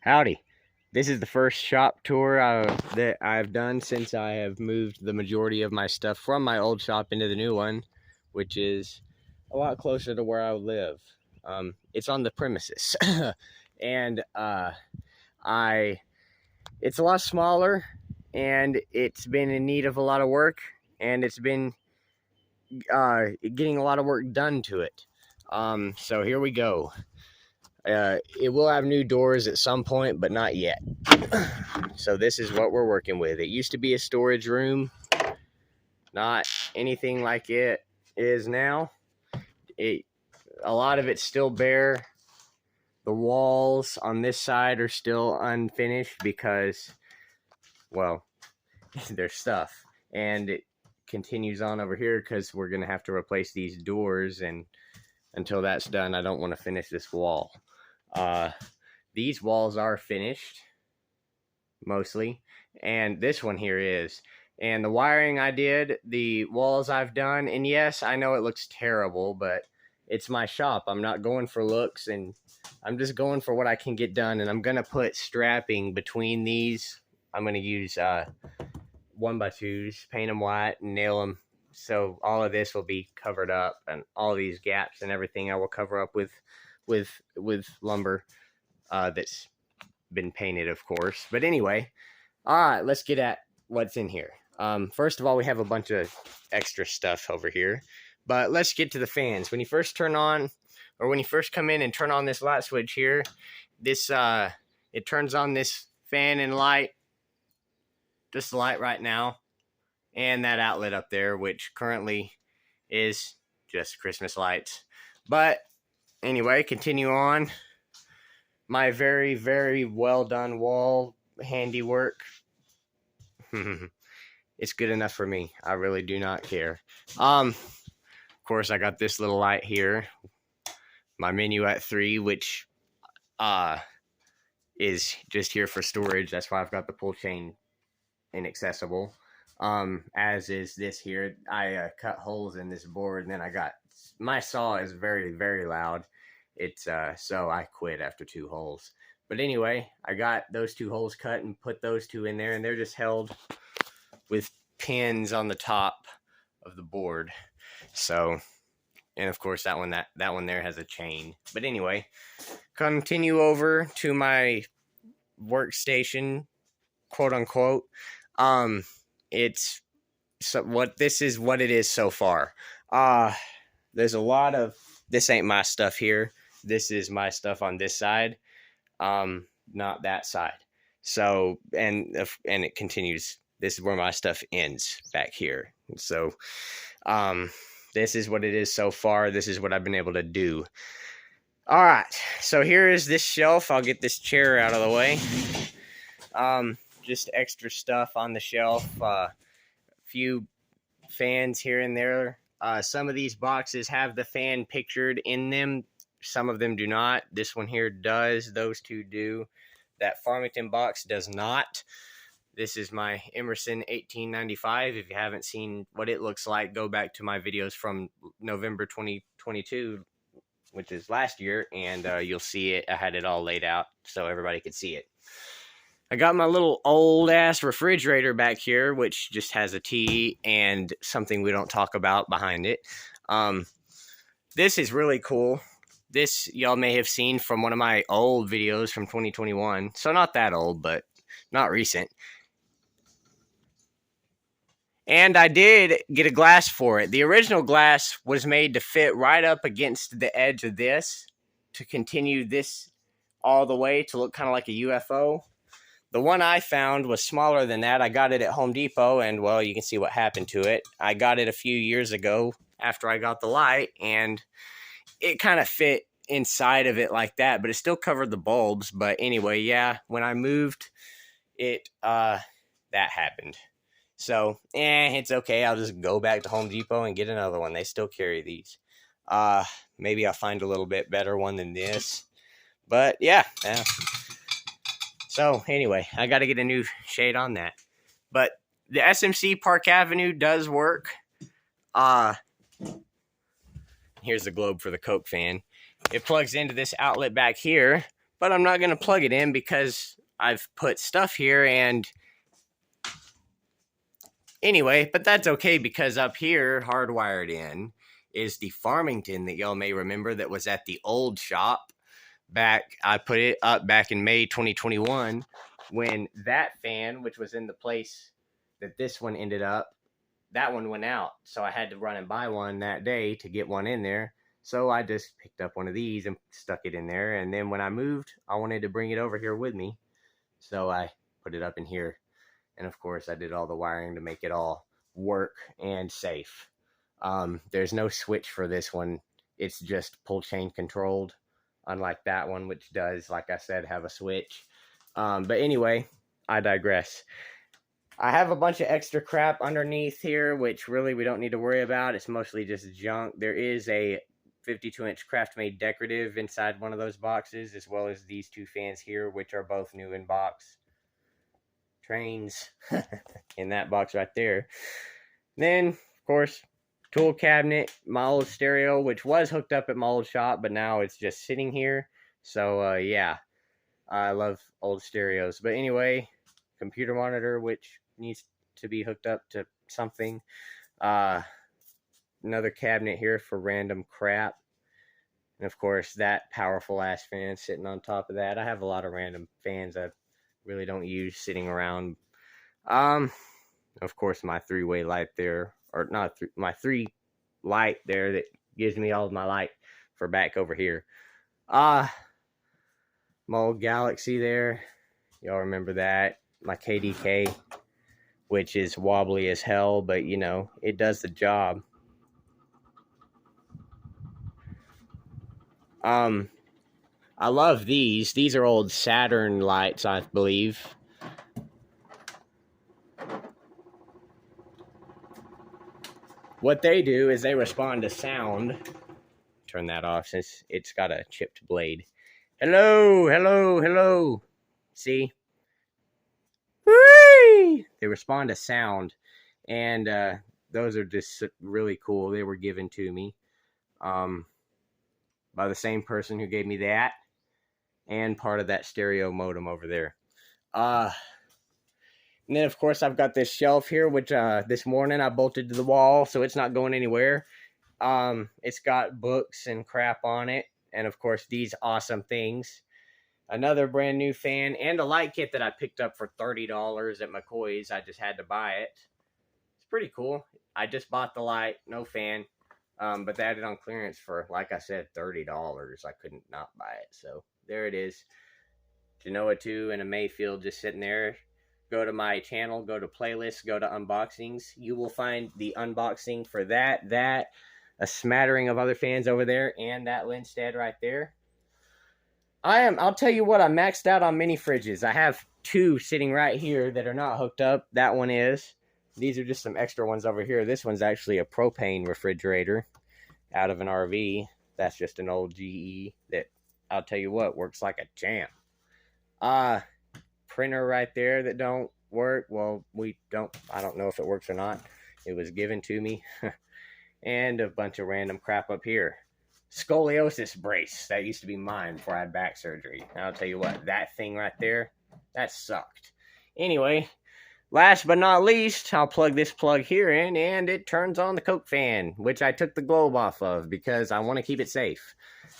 Howdy. This is the first shop tour that I've done since I have moved the majority of my stuff from my old shop into the new one, which is a lot closer to where I live. It's on the premises, and I it's a lot smaller, and it's been in need of a lot of work, and it's been getting a lot of work done to it. So here we go. It will have new doors at some point, but not yet. So this is what we're working with. It used to be a storage room, not anything like it is now. A lot of it's still bare. The walls on this side are still unfinished because, well, there's stuff. And it continues on over here because we're going to have to replace these doors, and until that's done, I don't want to finish this wall. These walls are finished mostly, and this one here is. And the wiring I did, the walls I've done, and yes, I know it looks terrible, but it's my shop. I'm not going for looks, and I'm just going for what I can get done. And I'm gonna put strapping between these. I'm gonna use 1x2s, paint them white, and nail them. So all of this will be covered up, and all of these gaps and everything I will cover up with lumber that's been painted, of course. But anyway, all right, let's get at what's in here. First of all, we have a bunch of extra stuff over here, but let's get to the fans. When you first turn on, or when you first come in and turn on this light switch here, this it turns on this fan and light, just the light right now, and that outlet up there, which currently is just Christmas lights. But anyway, continue on. My very, very well done wall handiwork. It's good enough for me. I really do not care. Of course, I got this little light here. My menu at 3, which is just here for storage. That's why I've got the pull chain inaccessible. As is this here. I cut holes in this board, and then I got my saw is very, very loud. It's so I quit after 2 holes. But anyway, I got those 2 holes cut and put those 2 in there, and they're just held with pins on the top of the board. So, and of course that one there has a chain. But anyway, continue over to my workstation, quote unquote. It's so what this is what it is so far. There's a lot of this ain't my stuff here. This is my stuff on this side, not that side. So and it continues. This is where my stuff ends back here. So this is what it is so far. This is what I've been able to do. All right. So here is this shelf. I'll get this chair out of the way. Just extra stuff on the shelf. A few fans here and there. Some of these boxes have the fan pictured in them. Some of them do not. This one here does. Those 2 do. That Farmington box does not. This is my Emerson 1895. If you haven't seen what it looks like, go back to my videos from November 2022, which is last year, and you'll see it. I had it all laid out so everybody could see it. I got my little old-ass refrigerator back here, which just has a T and something we don't talk about behind it. This is really cool. This y'all may have seen from one of my old videos from 2021. So not that old, but not recent. And I did get a glass for it. The original glass was made to fit right up against the edge of this to continue this all the way to look kind of like a UFO. The one I found was smaller than that. I got it at Home Depot, and, well, you can see what happened to it. I got it a few years ago after I got the light, and it kind of fit inside of it like that, but it still covered the bulbs. But anyway, yeah, when I moved it, that happened. So, it's okay. I'll just go back to Home Depot and get another one. They still carry these. Maybe I'll find a little bit better one than this. But, yeah. So, anyway, I got to get a new shade on that. But the SMC Park Avenue does work. Here's the globe for the Coke fan. It plugs into this outlet back here, but I'm not going to plug it in because I've put stuff here. And anyway, but that's okay because up here, hardwired in, is the Farmington that y'all may remember that was at the old shop back. I put it up back in May 2021 when that fan, which was in the place that this one ended up, that one went out. So I had to run and buy one that day to get one in there. So I just picked up one of these and stuck it in there. And then when I moved, I wanted to bring it over here with me. So I put it up in here. And of course, I did all the wiring to make it all work and safe. There's no switch for this one. It's just pull chain controlled, unlike that one, which does, like I said, have a switch. But anyway, I digress. I have a bunch of extra crap underneath here, which really we don't need to worry about. It's mostly just junk. There is a 52-inch Craft-Made decorative inside one of those boxes, as well as these two fans here, which are both new in box. Trains in that box right there. Then, of course, tool cabinet, my old stereo, which was hooked up at my old shop, but now it's just sitting here. So, yeah, I love old stereos. But anyway, computer monitor, which needs to be hooked up to something. Another cabinet here for random crap. And of course, that powerful ass fan sitting on top of that. I have a lot of random fans I really don't use sitting around. Of course, my three-way light there, or not my three light there that gives me all of my light for back over here. My old Galaxy there. Y'all remember that? My KDK, which is wobbly as hell, but you know, it does the job. I love these. These are old Saturn lights, I believe. What they do is they respond to sound. Turn that off since it's got a chipped blade. Hello, hello, hello. See? Whee! They respond to sound. And those are just really cool. They were given to me by the same person who gave me that. And part of that stereo modem over there. And then, of course, I've got this shelf here, which this morning I bolted to the wall, so it's not going anywhere. It's got books and crap on it. And, of course, these awesome things. Another brand new fan and a light kit that I picked up for $30 at McCoy's. I just had to buy it. It's pretty cool. I just bought the light, no fan. But they had it on clearance for, like I said, $30. I couldn't not buy it. So there it is. Genoa 2 and a Mayfield just sitting there. Go to my channel, go to playlists, go to unboxings. You will find the unboxing for that, a smattering of other fans over there, and that Lindstedt right there. I'll tell you what, I'm maxed out on mini fridges. I have two sitting right here that are not hooked up. That one is. These are just some extra ones over here. This one's actually a propane refrigerator out of an RV. That's just an old GE that, I'll tell you what, works like a champ. Printer right there that don't work. Well, I don't know if it works or not. It was given to me. And a bunch of random crap up here. Scoliosis brace. That used to be mine before I had back surgery. And I'll tell you what, that thing right there, that sucked. Anyway, last but not least, I'll plug this plug here in, and it turns on the Coke fan, which I took the globe off of because I want to keep it safe.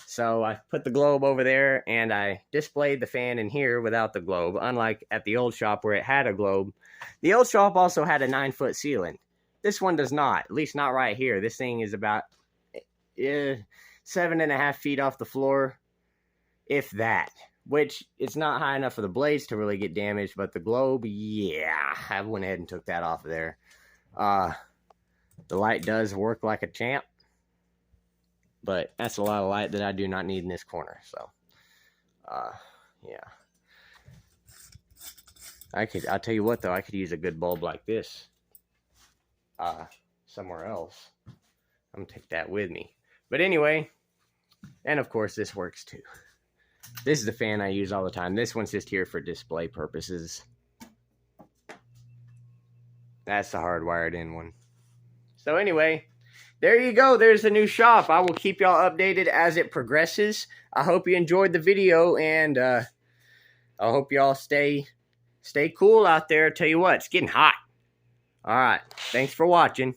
So I put the globe over there, and I displayed the fan in here without the globe, unlike at the old shop where it had a globe. The old shop also had a 9-foot ceiling. This one does not, at least not right here. This thing is about 7.5 feet off the floor, if that. Which, it's not high enough for the blades to really get damaged, but the globe, yeah, I went ahead and took that off of there. The light does work like a champ, but that's a lot of light that I do not need in this corner, so, yeah. I'll tell you what, though, I could use a good bulb like this, somewhere else. I'm gonna take that with me. But anyway, and of course, this works too. This is the fan I use all the time. This one's just here for display purposes. That's the hardwired in one. So anyway, there you go. There's the new shop. I will keep y'all updated as it progresses. I hope you enjoyed the video, and I hope y'all stay cool out there. Tell you what, it's getting hot. All right. Thanks for watching.